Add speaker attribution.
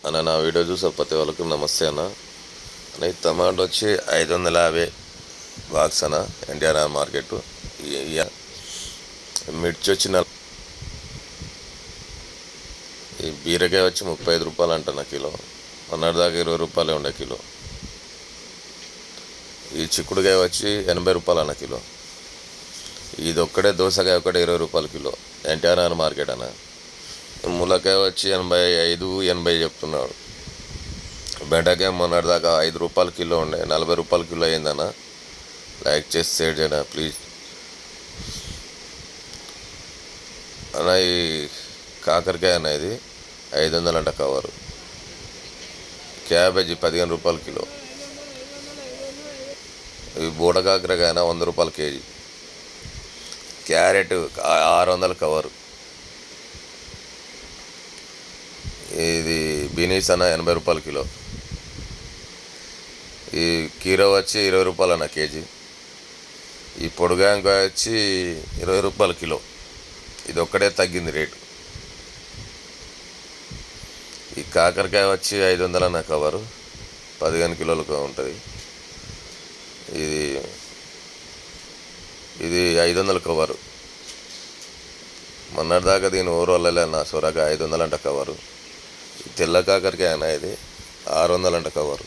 Speaker 1: అన్న నా వీడియో చూసే ప్రతి వాళ్ళకు నమస్తే అన్న. అన్న ఈ టమాటో వచ్చి 550 బాక్స్ అన్న, ఎన్టీఆర్ మార్కెట్. మిర్చి వచ్చి ఈ బీరకాయ వచ్చి 35 రూపాయలు అంట కిలో. మొన్నటిదాకా 20 రూపాయలే ఉండే కిలో. ఈ చిక్కుడుకాయ వచ్చి 80 రూపాయలు అన్న కిలో. ఇది ఒక్కడే దోసకాయ ఒక్కటే 20 రూపాయలు కిలో, ఎన్టీఆర్ మార్కెట్ అన్న. ములకాయ వచ్చి 85, 80 చెప్తున్నాడు. బెండకాయ మొన్నటిదాకా 5 రూపాయలు కిలో ఉండే, 40 రూపాయలు కిలో అయిందన్న. లైక్ చేసి షేర్ చేయనా ప్లీజ్ అన్న. ఈ కాకరకాయ అన్న ఇది 500 అంట కవరు. క్యాబేజీ 15 రూపాయలు కిలో. ఈ బూడ కాకరకాయ 100 రూపాయలు కేజీ. Carrot 600 cover. ఇది బీనీస్ అన్న 80 రూపాయలు కిలో. ఈ కీరా వచ్చి 20 రూపాయలు అన్న కేజీ. ఈ పొడుగాంకాయ వచ్చి 20 రూపాయలు కిలో. ఇది ఒక్కడే తగ్గింది రేటు. ఈ కాకరకాయ వచ్చి 500 అన్న కవరు, 15 కిలోలకు ఉంటుంది. ఇది 500 కవరు. మొన్నటిదాకా దీని ఊరు వల్లలే అన్న. సొరకాయ 500 అంట కవరు. తెల్ల కాకరకాయ అన్న ఇది 600 అంట కవరు.